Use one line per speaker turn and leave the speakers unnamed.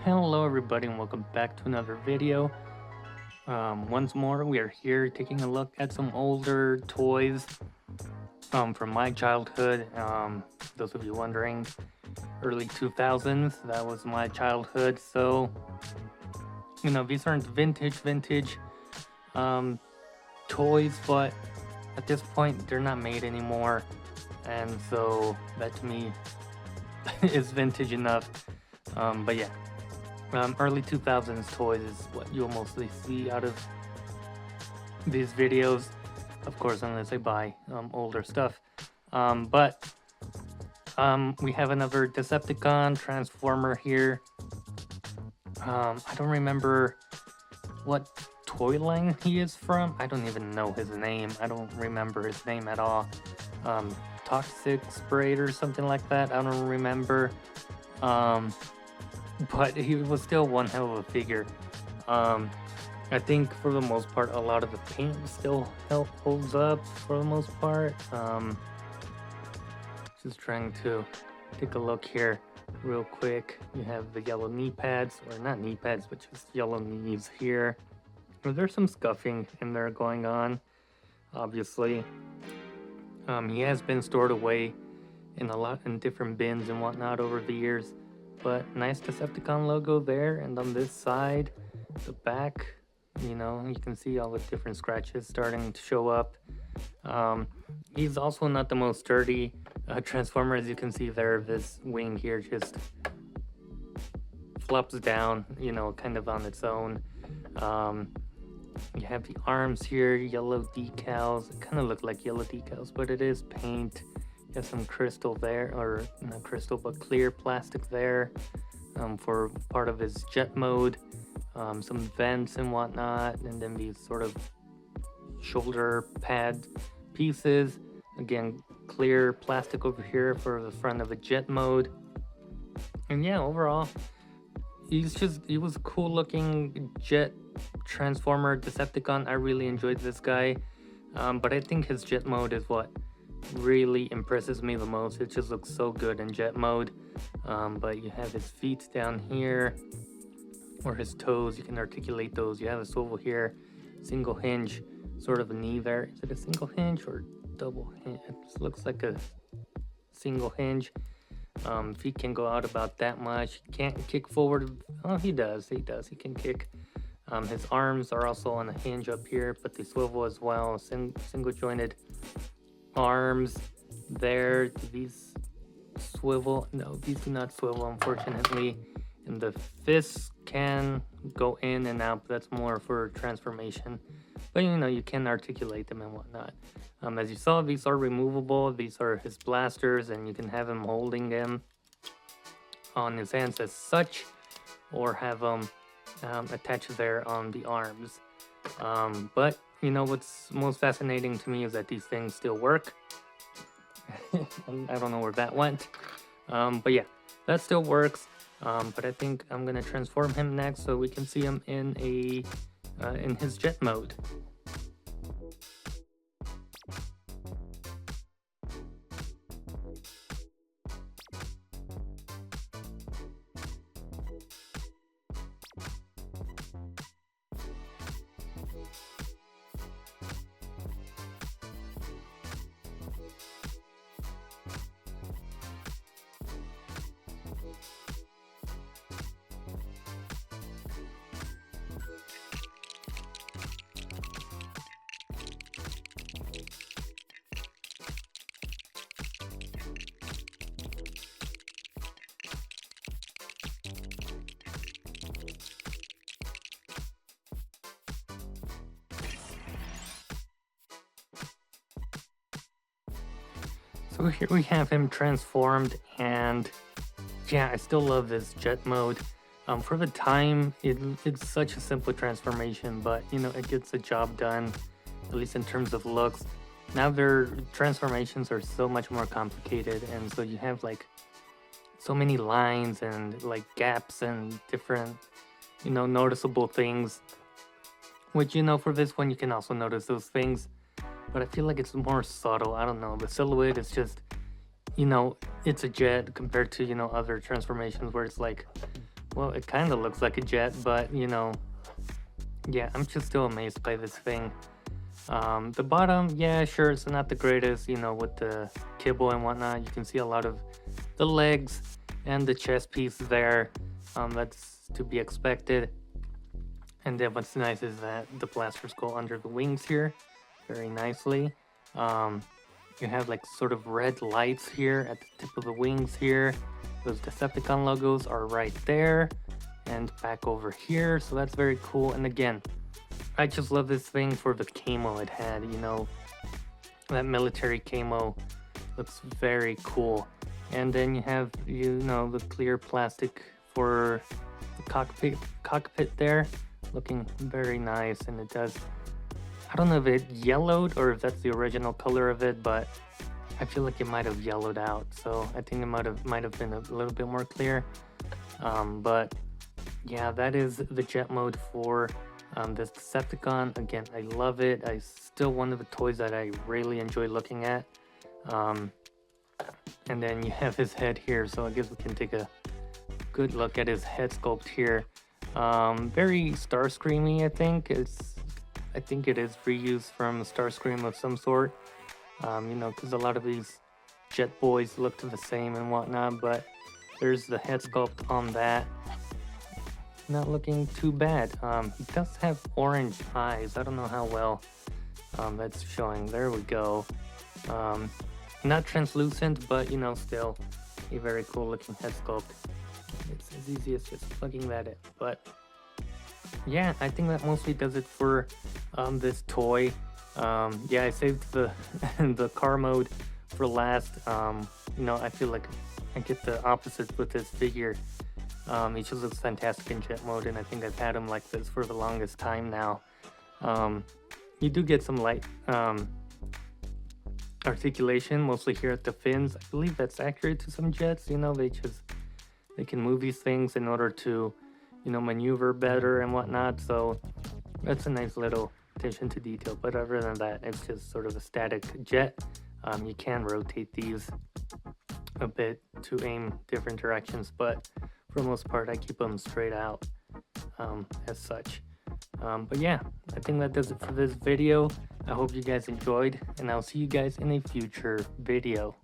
Hello everybody and welcome back to another video. Once more we are here taking a look at some older toys from my childhood. Those of you wondering, early 2000s, that was my childhood. So, these aren't vintage um, toys, but at this point they're not made anymore. And so that to me is vintage enough. But yeah. Early 2000s toys is what you'll mostly see out of these videos, of course, unless I buy older stuff. But we have another Decepticon Transformer here. I don't remember what toy line he is from. I don't even know his name. I don't remember his name at all. Toxic Sprayed or something like that. I don't remember. But he was still one hell of a figure. I think for the most part, a lot of the paint still holds up for the most part. Just trying to take a look here real quick. You have the yellow knee pads, or not knee pads, but just yellow knees here. There's some scuffing in there going on, obviously. He has been stored away in different bins and whatnot over the years. But nice Decepticon logo there, and on this side, the back, you can see all the different scratches starting to show up. He's also not the most sturdy Transformer, as you can see there. This wing here just flops down, kind of on its own. You have the arms here, yellow decals. It kind of look like yellow decals, but it is paint. Got some crystal there, or not crystal, but clear plastic there for part of his jet mode. Some vents and whatnot, and then these sort of shoulder pad pieces. Again, clear plastic over here for the front of a jet mode. And yeah, overall, he was a cool looking jet Transformer Decepticon. I really enjoyed this guy, but I think his jet mode is what really impresses me the most. It just looks so good in jet mode. But you have his feet down here, or his toes. You can articulate those. You have a swivel here, single hinge, sort of a knee there. Is it a single hinge or double hinge? It looks like a single hinge. Feet can go out about that much. Can't kick forward. Oh, he does. He can kick. His arms are also on a hinge up here, but they swivel as well. Single jointed arms there. These swivel. No, these do not swivel, unfortunately. And the fists can go in and out, but that's more for transformation. But you can articulate them and whatnot. As you saw, these are removable. These are his blasters, and you can have him holding them on his hands as such, or have them attached there on the arms. But what's most fascinating to me is that these things still work. I don't know where that went. But yeah, that still works. But I think I'm gonna transform him next so we can see him in in his jet mode. So here we have him transformed, and yeah, I still love this jet mode. For the time, it's such a simple transformation, but it gets the job done, at least in terms of looks. Now their transformations are so much more complicated, and so you have like so many lines and like gaps and different, noticeable things. Which, for this one, you can also notice those things. But I feel like it's more subtle. I don't know. The silhouette is just, it's a jet compared to, other transformations where it's like Well, it kind of looks like a jet, but you know, yeah, I'm just still amazed by this thing. The bottom, yeah, sure, it's not the greatest, you know, with the kibble and whatnot. You can see a lot of the legs and the chest piece there. That's to be expected. And then what's nice is that the blasters go under the wings here very nicely. Um, you have like sort of red lights here at the tip of the wings here. Those Decepticon logos are right there and back over here. So that's very cool. And again, I just love this thing for the camo it had, you know, that military camo looks very cool. And then you have, you know, the clear plastic for the cockpit there, looking very nice. And it does, I don't know if it yellowed or if that's the original color of it, but I feel like it might have yellowed out. So I think it might have been a little bit more clear. But yeah, that is the jet mode for this Decepticon. Again, I love it. I still one of the toys that I really enjoy looking at. And then you have his head here, so I guess we can take a good look at his head sculpt here. Very Starscreamy, I think. I think it is reused from Starscream of some sort. You know, because a lot of these Jet Boys look the same and whatnot, but there's the head sculpt on that. Not looking too bad. He does have orange eyes. I don't know how well that's showing. There we go. Not translucent, but you know, still a very cool looking head sculpt. It's as easy as just plugging that in. But yeah, I think that mostly does it for this toy. Yeah, I saved the the car mode for last. You know, I feel like I get the opposite with this figure. He just looks fantastic in jet mode, and I think I've had him like this for the longest time now. You do get some light articulation, mostly here at the fins. I believe that's accurate to some jets. You know, they can move these things in order to, you know, maneuver better and whatnot. So that's a nice little attention to detail. But other than that, it's just sort of a static jet. You can rotate these a bit to aim different directions, but for the most part, I keep them straight out as such. But yeah, I think that does it for this video. I hope you guys enjoyed, and I'll see you guys in a future video.